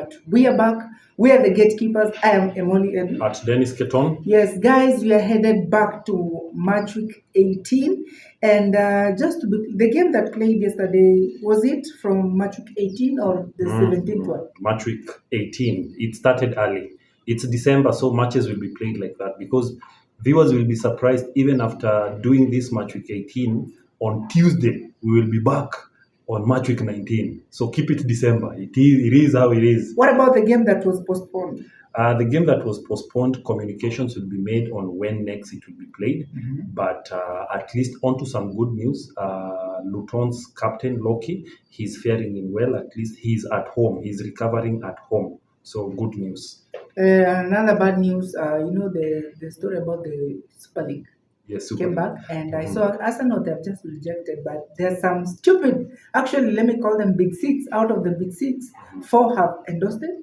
but we are back. We are the gatekeepers. I am Emoli Edu. At Dennis Keton. Yes, guys, we are headed back to match week 18. And the game that played yesterday, was it from match week 18 or the 17th one? Match week 18. It started early. It's December, so matches will be played like that because viewers will be surprised even after doing this match week 18. On Tuesday, we will be back on match week 19. So keep it December. It is how it is. What about the game that was postponed? The game that was postponed, communications will be made on when next it will be played. But at least onto some good news. Luton's captain, Loki, he's faring in well. At least he's at home. He's recovering at home. So good news. Another bad news, the story about the Super League. Yes, Came back, and I saw Arsenal, they've just rejected, but there's some stupid, actually, let me call them big six. Out of the big six, 4 have endorsed it,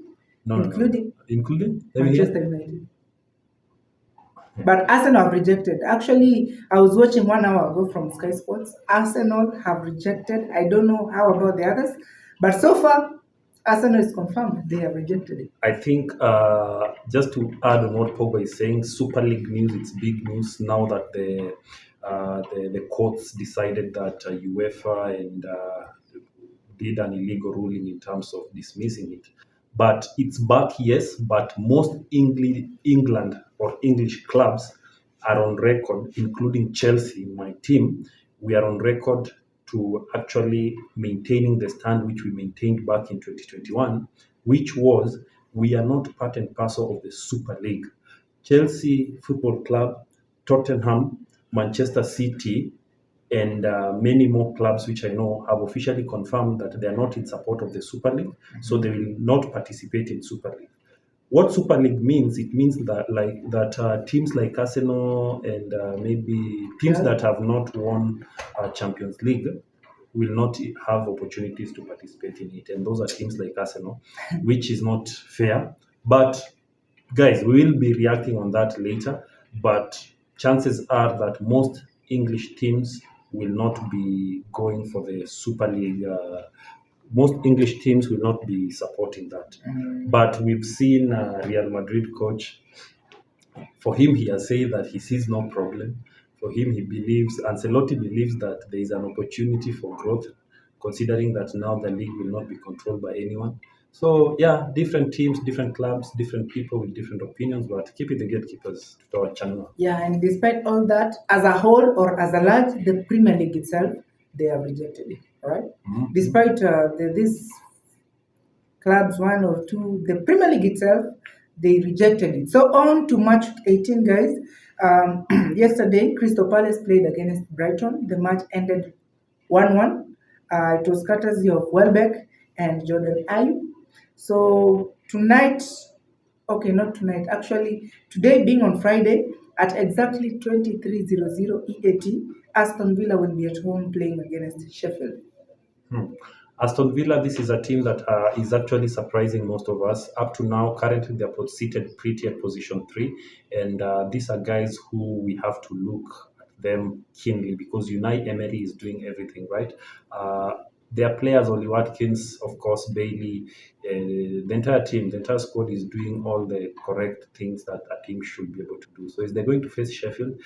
including Manchester United. But Arsenal have rejected. Actually, I was watching 1 hour ago from Sky Sports. Arsenal have rejected. I don't know how about the others, but so far, Arsenal is confirmed they have rejected it. I think just to add on what Pogba is saying, Super League news, it's big news now that the courts decided that UEFA and did an illegal ruling in terms of dismissing it. But it's back, yes, but most England or English clubs are on record, including Chelsea, my team. We are on record to actually maintaining the stand which we maintained back in 2021, which was we are not part and parcel of the Super League. Chelsea Football Club, Tottenham, Manchester City, and many more clubs which I know have officially confirmed that they are not in support of the Super League, so they will not participate in Super League. What Super League means, it means that teams like Arsenal and maybe teams that have not won Champions League will not have opportunities to participate in it. And those are teams like Arsenal, which is not fair. But guys, we will be reacting on that later. But chances are that most English teams will not be going for the Super League. Most English teams will not be supporting that. But we've seen Real Madrid coach. For him, he has said that he sees no problem. For him, Ancelotti believes that there is an opportunity for growth, considering that now the league will not be controlled by anyone. So, yeah, different teams, different clubs, different people with different opinions, but keep it the gatekeepers to our channel. Yeah, and despite all that, as a whole or as a large, the Premier League itself, they have rejected it, right? Despite these clubs, 1 or 2, the Premier League itself, they rejected it. So on to match 18, guys. Yesterday, Crystal Palace played against Brighton. The match ended 1-1. It was courtesy of Welbeck and Jordan Ayew. So tonight, okay, not tonight, actually, today being on Friday, at exactly 23:00 EAT, Aston Villa will be at home playing against Sheffield. Aston Villa, this is a team that is actually surprising most of us. Up to now, currently they're seated pretty at position 3. And these are guys who we have to look at them keenly because Unai Emery is doing everything, right? Their players, Oli Watkins, of course, Bailey, the entire squad is doing all the correct things that a team should be able to do. So they're going to face Sheffield.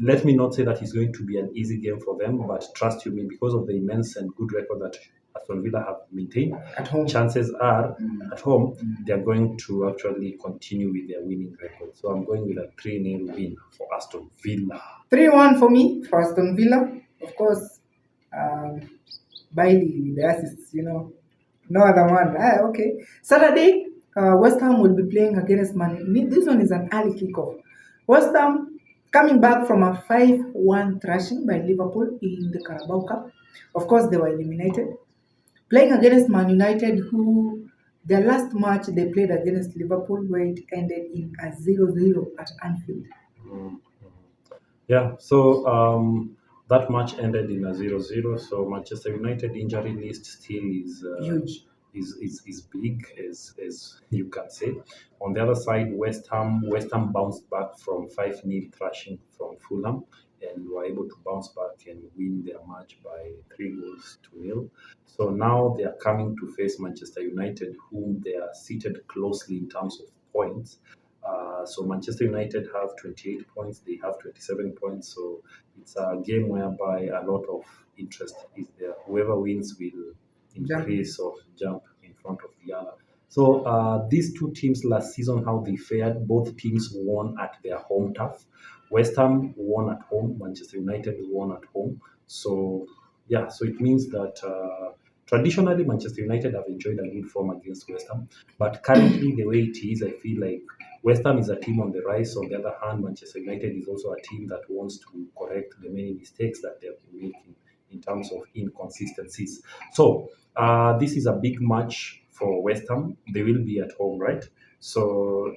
Let me not say that it's going to be an easy game for them, but trust you me, because of the immense and good record that Aston Villa have maintained, at home, chances are at home they're going to actually continue with their winning record. So I'm going with a 3-0 win for Aston Villa. 3-1 for me, for Aston Villa. Of course, Bailey, the assists, no other one. Okay. Saturday, Westham will be playing against Man United. This one is an early kickoff. Westham coming back from a 5-1 thrashing by Liverpool in the Carabao Cup. Of course, they were eliminated. Playing against Man United, who their last match they played against Liverpool, where it ended in a 0-0 at Anfield. Yeah, so that match ended in a 0-0. So Manchester United injury list still is huge. Is big, as you can say. On the other side, West Ham bounced back from 5-0 thrashing from Fulham and were able to bounce back and win their match by 3 goals to 0. So now they are coming to face Manchester United, whom they are seated closely in terms of points. So Manchester United have 28 points, they have 27 points. So it's a game whereby a lot of interest is there. Whoever wins will increase or jump in front of the other. So these two teams last season, how they fared, both teams won at their home turf. West Ham won at home, Manchester United won at home. So yeah, so it means that traditionally Manchester United have enjoyed a good form against West Ham, but currently the way it is, I feel like West Ham is a team on the rise. On the other hand, Manchester United is also a team that wants to correct the many mistakes that they have been making in terms of inconsistencies. So this is a big match for West Ham. They will be at home, right? So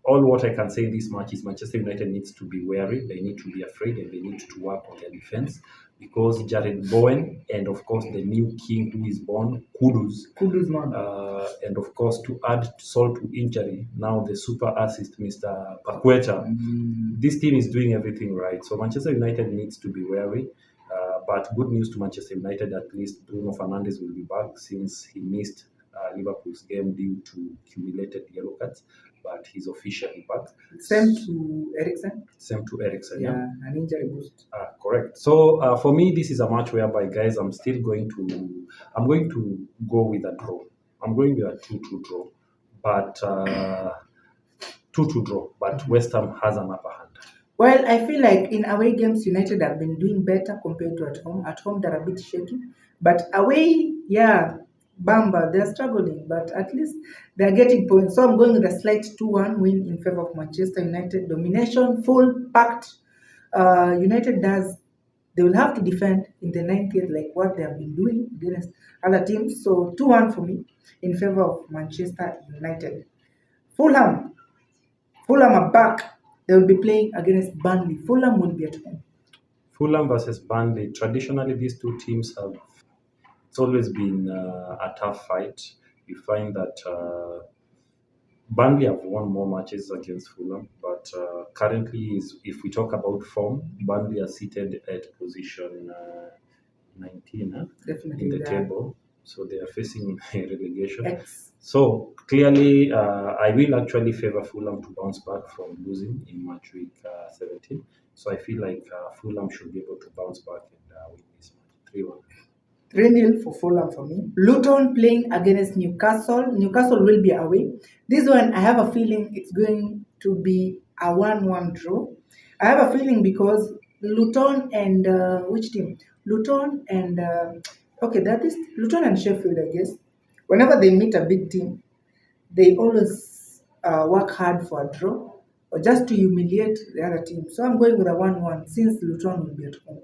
all what I can say in this match is Manchester United needs to be wary. They need to be afraid and they need to work on their defense because Jared Bowen and of course the new king who is born, Kudus man. And of course to add salt to injury, now the super assist, Mr. Paqueta. This team is doing everything right. So Manchester United needs to be wary. But good news to Manchester United, at least Bruno Fernandes will be back since he missed Liverpool's game due to accumulated yellow cards, but he's officially back. Same to Eriksen. Same to Eriksen, Yeah, an injury boost. correct. So for me, this is a match whereby, guys, I'm going to go with a draw. I'm going with a 2-2 draw, but 2-2 draw. But West Ham has an upper hand. Well, I feel like in away games, United have been doing better compared to at home. At home, they're a bit shaky. But away, yeah, Bamba, they're struggling. But at least they're getting points. So I'm going with a slight 2-1 win in favor of Manchester United. Domination, full packed. United they will have to defend in the 90th like what they have been doing against other teams. So 2-1 for me in favor of Manchester United. Fulham are back. They will be playing against Burnley. Fulham will be at home. Fulham versus Burnley. Traditionally, these two teams have. It's always been a tough fight. You find that Burnley have won more matches against Fulham, but currently, if we talk about form, Burnley are seated at position 19 Definitely, in the yeah. table. So they are facing relegation. X. So clearly, I will actually favor Fulham to bounce back from losing in match week 17. So I feel like Fulham should be able to bounce back and win this match 3-1. 3-0 for Fulham for me. Luton playing against Newcastle. Newcastle will be away. This one, I have a feeling it's going to be a 1-1 draw. I have a feeling because Luton and which team? Luton and okay, that is Luton and Sheffield, I guess. Whenever they meet a big team, they always work hard for a draw or just to humiliate the other team. So I'm going with a 1-1 since Luton will be at home.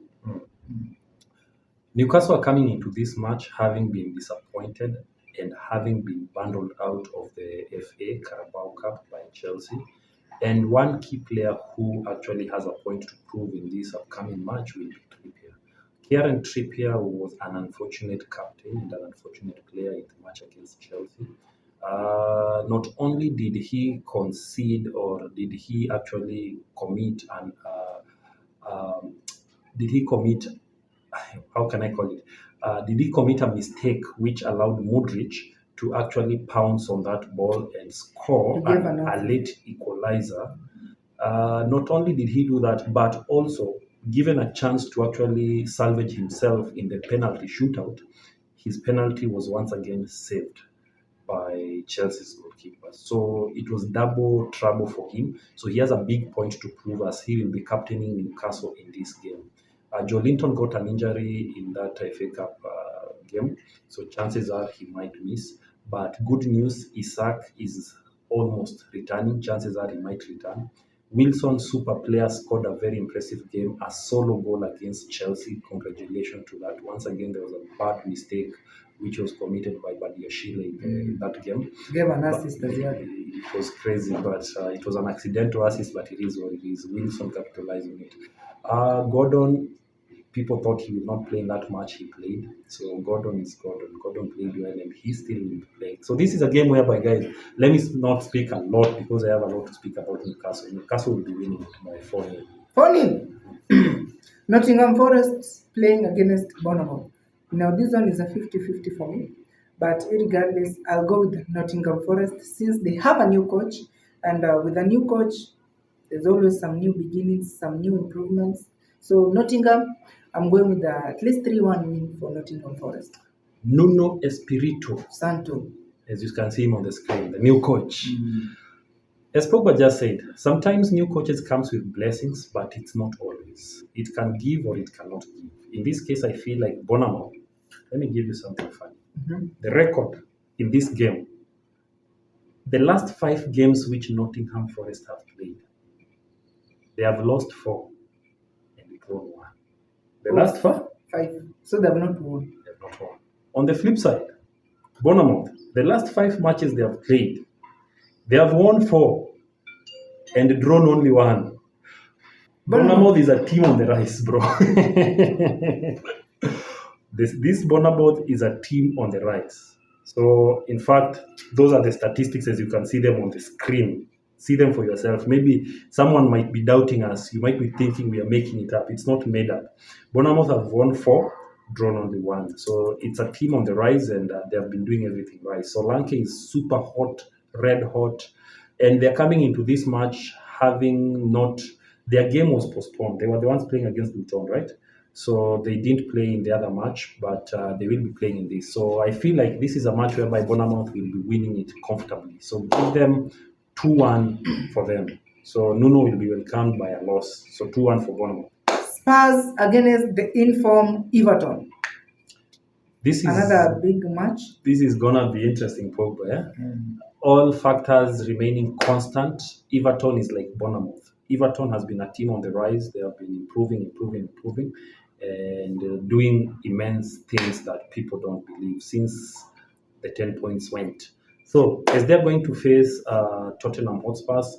Newcastle are coming into this match having been disappointed and having been bundled out of the FA Carabao Cup by Chelsea. And one key player who actually has a point to prove in this upcoming match will be Trippier. Kieran Trippier was an unfortunate captain and an unfortunate player in the match against Chelsea. Not only did he concede or did he actually commit an did he commit how can I call it? Did he commit a mistake which allowed Modric to actually pounce on that ball and score a late equalizer? Not only did he do that, but also given a chance to actually salvage himself in the penalty shootout, his penalty was once again saved by Chelsea's goalkeeper. So it was double trouble for him. So he has a big point to prove as he will be captaining Newcastle in this game. Joe Linton got an injury in that FA Cup game, so chances are he might miss. But good news, Isak is almost returning. Chances are he might return. Wilson, super player, scored a very impressive game, a solo goal against Chelsea. Congratulations to that. Once again, there was a bad mistake which was committed by Badiashile in that game. Gave an assist as well. It was crazy, but it was an accidental assist, but it is what it is. Wilson capitalized on it. Gordon, people thought he would not play in that match. He played. So Gordon is Gordon. Gordon played well and he still will play. So this is a game whereby, guys, let me not speak a lot because I have a lot to speak about Newcastle. Newcastle will be winning by 4-0. 4-0? Nottingham Forest playing against Bournemouth. Now, this one is a 50-50 for me. But regardless, I'll go with Nottingham Forest since they have a new coach. And with a new coach, there's always some new beginnings, some new improvements. So, Nottingham, I'm going with at least 3-1 win for Nottingham Forest. Nuno Espirito, Santo. as you can see him on the screen, the new coach. As Pogba just said, sometimes new coaches comes with blessings, but it's not always. It can give or it cannot give. In this case, I feel like Bonamo. Let me give you something funny. The record in this game, the last 5 games which Nottingham Forest have played, they have lost 4 and drawn 1. The last 4, 5. So they have not won. they have not won. On the flip side, Bournemouth, the last 5 matches they have played, they have won 4 and drawn only 1. Bournemouth is a team on the rise, bro. this Bournemouth is a team on the rise. So, in fact, those are the statistics as you can see them on the screen. See them for yourself. Maybe someone might be doubting us. You might be thinking we are making it up. It's not made up. Bournemouth have won 4, drawn only 1. So it's a team on the rise, and they have been doing everything right. So Lanke is super hot, red hot, and they're coming into this match having not. Their game was postponed. They were the ones playing against Luton, right? So they didn't play in the other match, but they will be playing in this. So I feel like this is a match whereby Bournemouth will be winning it comfortably. So give them 2-1 for them. So Nuno will be welcomed by a loss. So 2-1 for Bournemouth. Spurs against the inform Everton. This is another big match. This is gonna be interesting, Pogba. Yeah? All factors remaining constant, Everton is like Bournemouth. Everton has been a team on the rise. They have been improving, and doing immense things that people don't believe since the 10 points went. So, as they're going to face Tottenham Hotspurs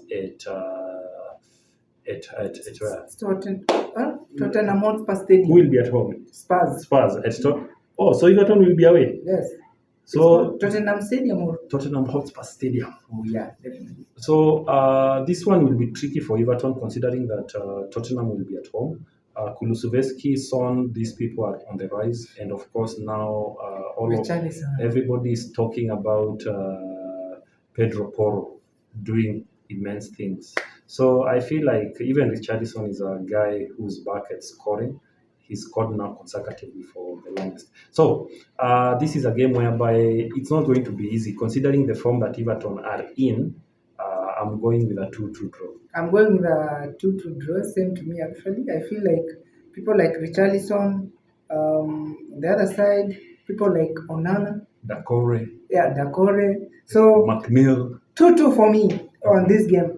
Tottenham Hotspur Stadium. Who will be at home? Spurs. So Everton will be away. Yes. So Tottenham Stadium or Tottenham Hotspur Stadium. Oh yeah, definitely. So this one will be tricky for Everton, considering that Tottenham will be at home. Kulusevski, Son, these people are on the rise, and of course now everybody is talking about Pedro Porro doing immense things. So I feel like even Richarlison is a guy who's back at scoring. He's scored now consecutively for the longest. So this is a game whereby it's not going to be easy, considering the form that Everton are in. I'm going with a 2-2 draw. I'm going with a 2-2 draw. Same to me, actually. I feel like people like Richarlison, on the other side, people like Onana. Dakore. Yeah, Dakore. So, McNeil. 2-2 for me on this game.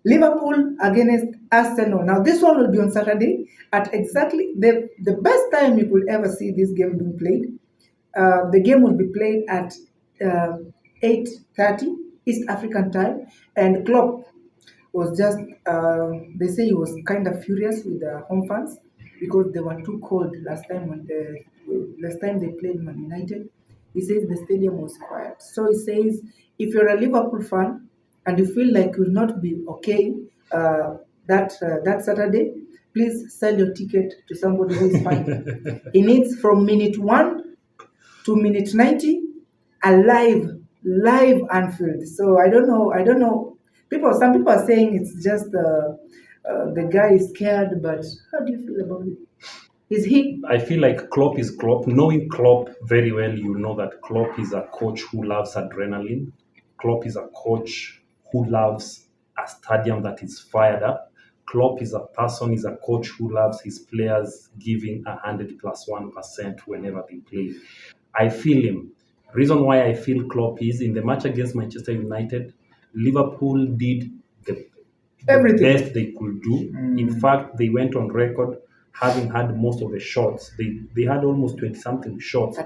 Liverpool against Arsenal. Now, this one will be on Saturday at exactly the best time you could ever see this game being played. The game will be played at 8:30 East African time, and Klopp was just, they say he was kind of furious with the home fans because they were too cold last time they played Man United. He says the stadium was quiet. So he says, if you're a Liverpool fan and you feel like you'll not be okay that Saturday, please sell your ticket to somebody who is fine. He needs from minute 1 to minute 90 a live Anfield. So I don't know. Some people are saying it's just the guy is scared, but how do you feel about it? Is he? I feel like Klopp is Klopp. Knowing Klopp very well, you know that Klopp is a coach who loves adrenaline. Klopp is a coach who loves a stadium that is fired up. Klopp is a coach who loves his players giving 100+1% whenever they play. I feel him. Reason why I feel Klopp is in the match against Manchester United, Liverpool did the best they could do. In fact, they went on record having had most of the shots. They had almost 20-something shots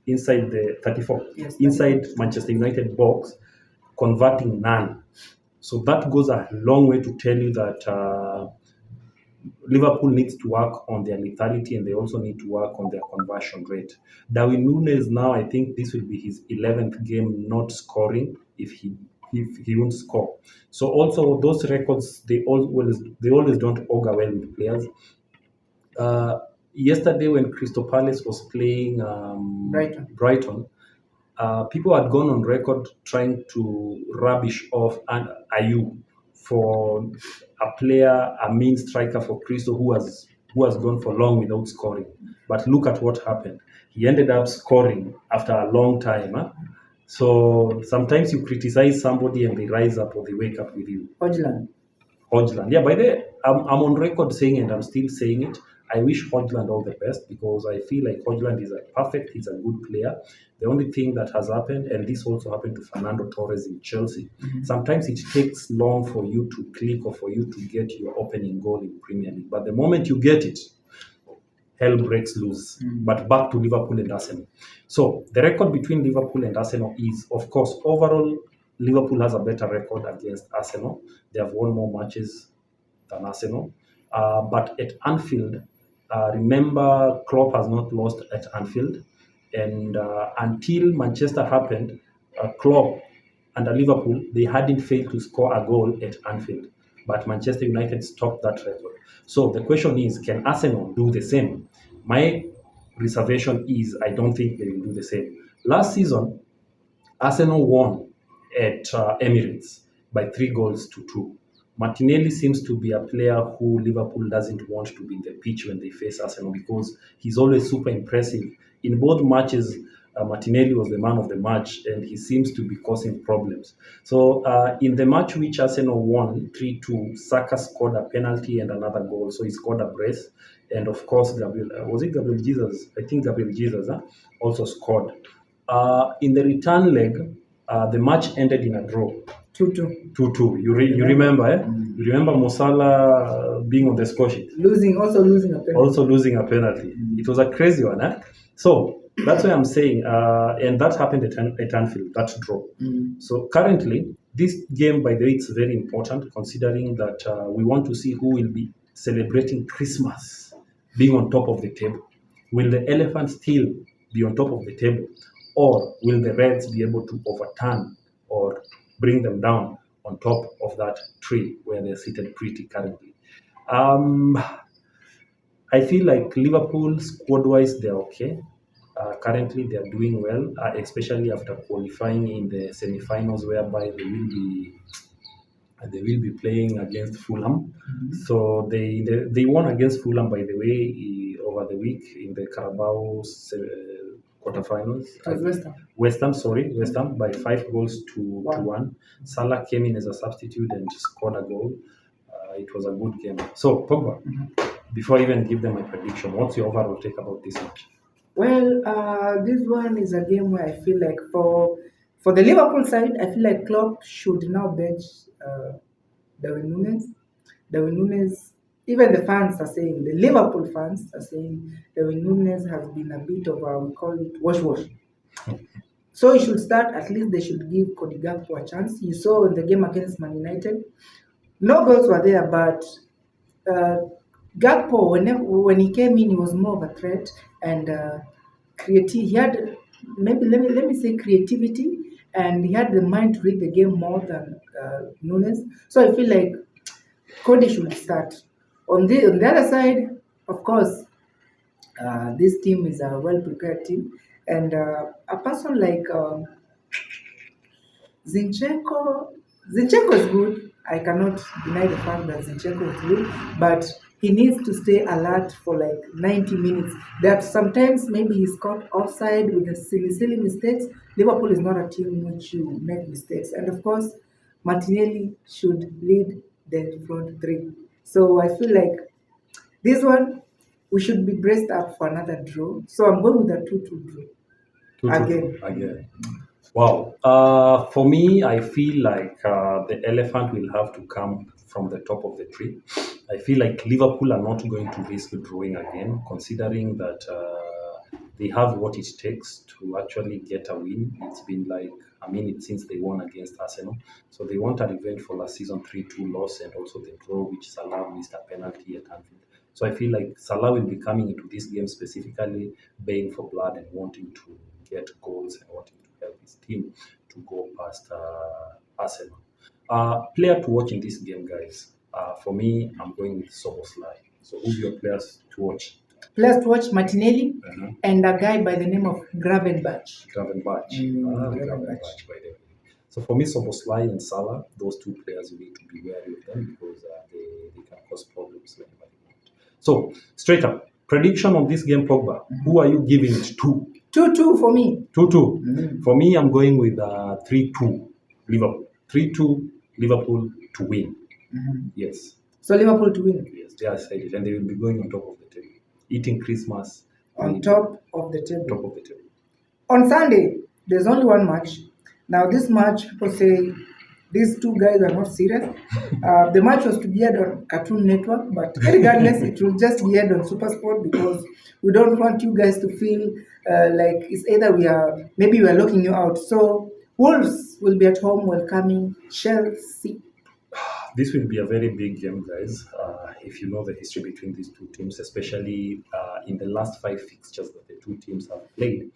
inside the 34, inside Manchester United box, converting none. So that goes a long way to tell you that Liverpool needs to work on their lethality, and they also need to work on their conversion rate. Darwin Núñez now, I think this will be his 11th game not scoring if he won't score. So also those records, they always don't augur well with players. Yesterday when Crystal Palace was playing Brighton, people had gone on record trying to rubbish off an Ayew for a player, a main striker for Crystal who has gone for long without scoring. But look at what happened. He ended up scoring after a long time. Huh? So sometimes you criticize somebody and they rise up or they wake up with you. Hodgland. Yeah, by the way, I'm on record saying, and I'm still saying it, I wish Hodgland all the best because I feel like Hodgland is he's a good player. The only thing that has happened, and this also happened to Fernando Torres in Chelsea, sometimes it takes long for you to click or for you to get your opening goal in Premier League. But the moment you get it, hell breaks loose. But back to Liverpool and Arsenal. So the record between Liverpool and Arsenal is, of course, overall, Liverpool has a better record against Arsenal. They have won more matches than Arsenal. But at Anfield, remember, Klopp has not lost at Anfield. And until Manchester happened, Klopp and Liverpool, they hadn't failed to score a goal at Anfield. But Manchester United stopped that record. So the question is, can Arsenal do the same? My reservation is I don't think they will do the same. Last season, Arsenal won at Emirates by 3-2. Martinelli seems to be a player who Liverpool doesn't want to be in the pitch when they face Arsenal because he's always super impressive. In both matches, Martinelli was the man of the match and he seems to be causing problems. So in the match which Arsenal won 3-2, Saka scored a penalty and another goal. So he scored a brace. And of course, Gabriel Jesus? I think Gabriel Jesus also scored. In the return leg, the match ended in a draw. 2-2. 2-2. You remember, eh? You remember Musala being on the score sheet? Also losing a penalty. It was a crazy one, eh? So that's why I'm saying, and that happened at Anfield, that draw. So currently, this game, by the way, it's very important considering that we want to see who will be celebrating Christmas being on top of the table. Will the Elephants still be on top of the table? Or will the Reds be able to overturn or bring them down on top of that tree where they're seated pretty currently? I feel like Liverpool, squad-wise, they're okay. Currently, they're doing well, especially after qualifying in the semi-finals, whereby they will be playing against Fulham. So they won against Fulham, by the way, over the week in the Carabao quarterfinals. Westham by 5-1. Salah came in as a substitute and scored a goal. It was a good game. So Pogba, before I even give them my prediction, what's your overall take about this match? Well, this one is a game where I feel like for the Liverpool side, I feel like Klopp should now bench Darwin Núñez. Even the fans are saying, the Liverpool fans are saying, Darwin Núñez has been a bit of a, we call it wash. So he should start. At least they should give Cody Gakpo a chance. You saw in the game against Man United, no goals were there, but Gakpo, when he came in, he was more of a threat and he had maybe let me say creativity, and he had the mind to read the game more than Núñez. So I feel like Cody should start. On the other side, of course, this team is a well prepared team, and a person like Zinchenko is good. I cannot deny the fact that Zinchenko is good, but he needs to stay alert for like 90 minutes. That sometimes maybe he's caught offside with the silly mistakes. Liverpool is not a team which you make mistakes. And of course, Martinelli should lead the front three. So I feel like this one, we should be braced up for another draw. So I'm going with a 2-2 draw. Again. Wow. For me, I feel like the elephant will have to come from the top of the tree. I feel like Liverpool are not going to risk drawing again, considering that they have what it takes to actually get a win. It's been like a minute since they won against Arsenal. So they want a revenge for last season 3-2 loss and also the draw, which Salah missed a penalty at Anfield. So I feel like Salah will be coming into this game specifically baying for blood and wanting to get goals and wanting to help his team to go past Arsenal. Player to watch in this game, guys. For me, I'm going with Szoboszlai. So who's your players to watch? Players to watch: Martinelli Uh-huh. and a guy by the name of Gravenberch. Gravenberch. Gravenberch. By the way. So for me, Soboslai and Salah, those two players, you need to be wary of them because they can cause problems whenever they want. So straight up, prediction on this game, Pogba. Who are you giving it to? 2-2 for me. 2-2. For me, I'm going with 3-2 Liverpool. 3-2 Liverpool to win. Yes. So Liverpool to win. Yes, they are said it, and they will be going on top of the table, eating Christmas On top of the table. top of the table. On Sunday, there's only one match. Now, this match, people say these two guys are not serious. The match was to be aired on Cartoon Network, but regardless, it will just be aired on SuperSport because we don't want you guys to feel like it's either we are locking you out. So Wolves will be at home welcoming Chelsea. This will be a very big game, guys. If you know the history between these two teams, especially in the last 5 fixtures that the two teams have played.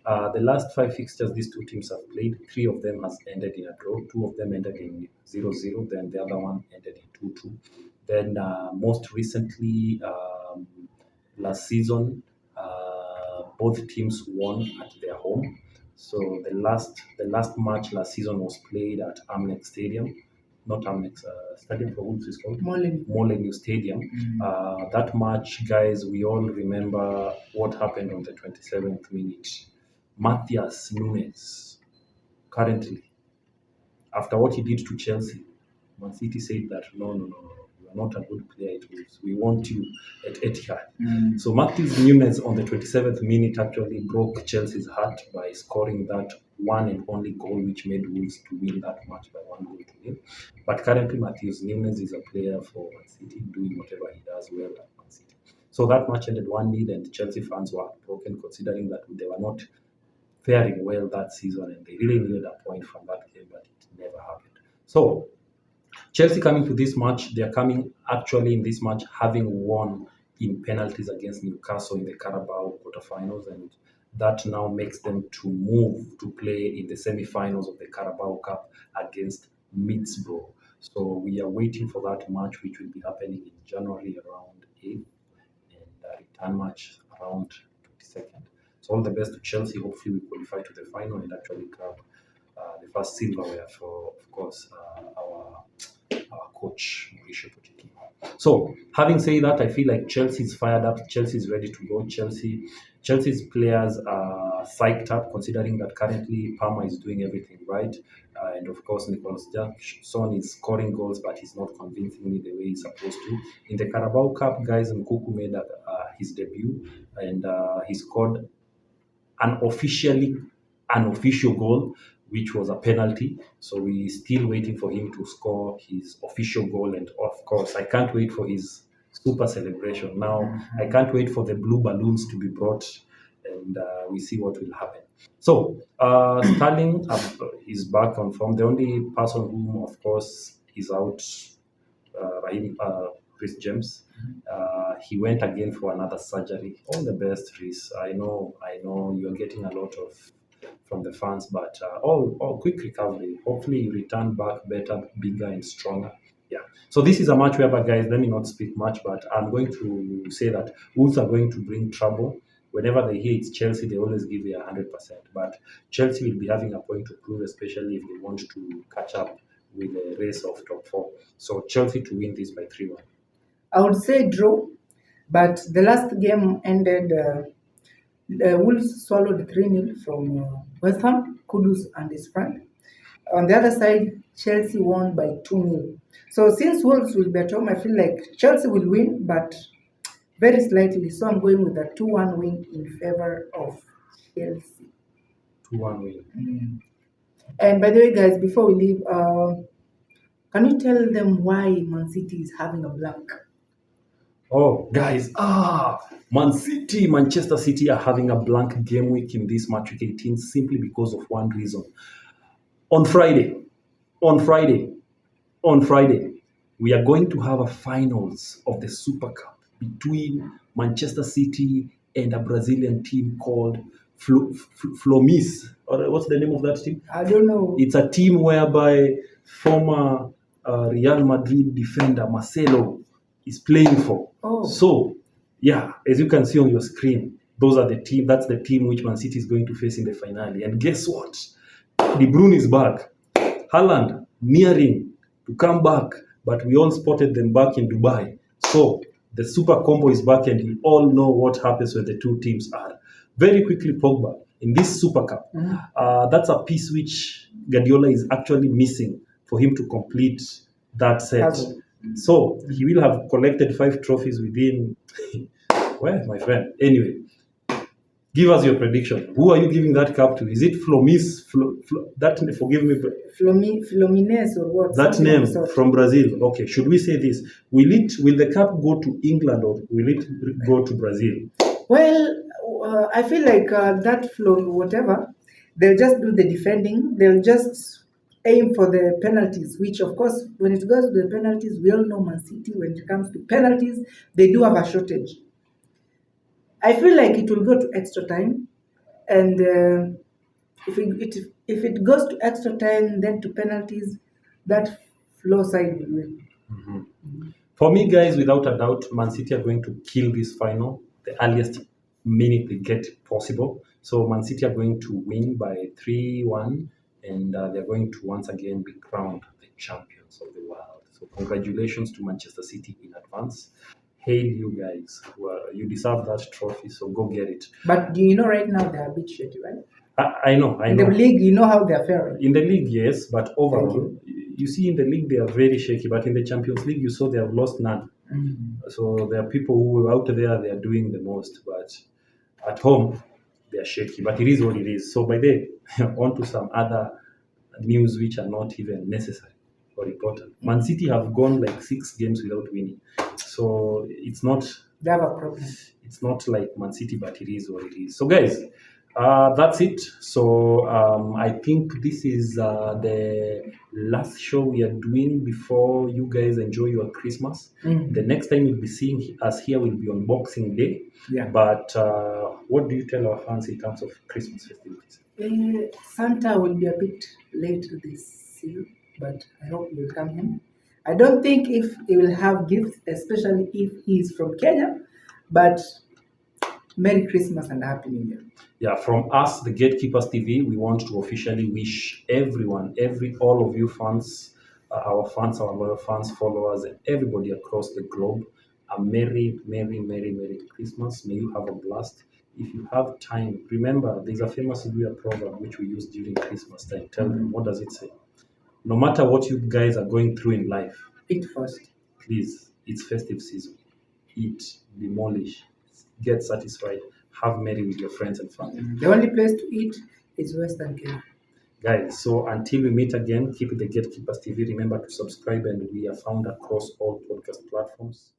The last 5 fixtures these two teams have played, 3 of them has ended in a draw, 2 of them ended in 0-0, then the other one ended in 2-2. Then most recently, last season, both teams won at their home. So the last match last season was played at Amnex Stadium. Not Amnex, Stadium for Wolves is called Molineux Stadium. That match, guys, we all remember what happened on the 27th minute. Matthias Nunes, currently, after what he did to Chelsea, Man City said that no, you are not a good player at Wolves. We want you at Etihad. So Matthias Nunes on the 27th minute actually broke Chelsea's heart by scoring that one and only goal which made Wolves to win that match by 1-0. But currently Matthias Nunes is a player for Man City, doing whatever he does well at Man City. So that match ended 1-0 and Chelsea fans were broken considering that they were not faring well that season and they really needed a point from that game, but it never happened. So Chelsea coming to this match, they are coming actually in this match having won in penalties against Newcastle in the Carabao quarterfinals, and that now makes them to move to play in the semi-finals of the Carabao Cup against Middlesbrough. So we are waiting for that match, which will be happening in January around 8th, and a return match around 22nd. So all the best to Chelsea. Hopefully we qualify to the final and actually grab the first silverware for, of course, our coach, Mauricio Pochettino. So, having said that, I feel like Chelsea is fired up. Chelsea is ready to go. Chelsea's players are psyched up, considering that currently Palmer is doing everything right. And of course, Nicholas Jackson is scoring goals, but he's not convincing me the way he's supposed to. In the Carabao Cup, guys, Nkunku made his debut, and he scored an unofficial goal, which was a penalty. So we're still waiting for him to score his official goal. And of course, I can't wait for his super celebration. Now, I can't wait for the blue balloons to be brought and we see what will happen. So, Sterling is back on form. The only person who, of course, is out, Chris James. He went again for another surgery. All the best, Chris. I know you're getting a lot of from the fans, but all quick recovery. Hopefully you return back better, bigger and stronger. Yeah. So this is a match whereby, guys, let me not speak much, but I'm going to say that Wolves are going to bring trouble. Whenever they hear it's Chelsea, they always give it 100%. But Chelsea will be having a point to prove, especially if they want to catch up with the race of top 4. So Chelsea to win this by 3-1. I would say draw, but the last game ended. Wolves swallowed 3-0 from Westham, Kudus and his friend. On the other side, Chelsea won by 2-0. So since Wolves will be at home, I feel like Chelsea will win, but very slightly. So I'm going with a 2-1 win in favor of Chelsea. 2-1 win. And by the way, guys, before we leave, can you tell them why Man City is having a blank? Oh, guys, Manchester City are having a blank game week in this match week 18 simply because of one reason. On Friday, we are going to have a finals of the Super Cup between Manchester City and a Brazilian team called Flomis. Or what's the name of that team? I don't know. It's a team whereby former Real Madrid defender Marcelo is playing for. Oh. So, yeah, as you can see on your screen, those are the team. That's the team which Man City is going to face in the finale. And guess what? De Bruyne is back. Haaland nearing to come back, but we all spotted them back in Dubai. So the super combo is back, and you all know what happens when the two teams are. Very quickly, Pogba in this Super Cup. That's a piece which Guardiola is actually missing for him to complete that set. Puzzle. So he will have collected 5 trophies within. Well, my friend. Anyway, give us your prediction. Who are you giving that cup to? Is it Flomis? That forgive me. Flomines or what? That Something name of the sort. from Brazil. Okay, should we say this? Will the cup go to England or will it go to Brazil? Well, I feel like that flow, whatever, they'll just do the defending. They'll just aim for the penalties, which, of course, when it goes to the penalties, we all know Man City, when it comes to penalties, they do have a shortage. I feel like it will go to extra time. And if it goes to extra time, then to penalties, that flow side will win. For me, guys, without a doubt, Man City are going to kill this final the earliest minute they get possible. So Man City are going to win by 3-1, and they're going to once again be crowned the champions of the world. So congratulations to Manchester City in advance. Hail you guys. You deserve that trophy, so go get it. But do you know right now they're a bit shitty, right? I know. In the league, you know how they're faring. In the league, yes, but overall, you see in the league they are very shaky. But in the Champions League, you saw they have lost none. So there are people who are out there, they are doing the most. But at home, they are shaky. But it is what it is. So by the on to some other news which are not even necessary or important. Man City have gone like 6 games without winning. So it's not. They have a problem. It's not like Man City, but it is what it is. So guys, that's it. So I think this is the last show we are doing before you guys enjoy your Christmas. The next time you'll be seeing us here will be on Boxing Day. Yeah. But what do you tell our fans in terms of Christmas festivities? Santa will be a bit late this year, but I hope he will come in. I don't think if he will have gifts, especially if he is from Kenya, but Merry Christmas and Happy New Year. Yeah, from us, the Gatekeepers TV, we want to officially wish everyone, all of you fans, our fans, our loyal fans, followers, and everybody across the globe, a Merry, Merry, Merry, Merry Christmas. May you have a blast. If you have time, remember, there's a famous Luya proverb which we use during Christmas time. Tell them, what does it say? No matter what you guys are going through in life, eat first. Please, it's festive season. Eat, demolish, get satisfied, have merry with your friends and family. The only place to eat is Western Kenya. Guys, so until we meet again, keep the Gatekeepers TV. Remember to subscribe, and we are found across all podcast platforms.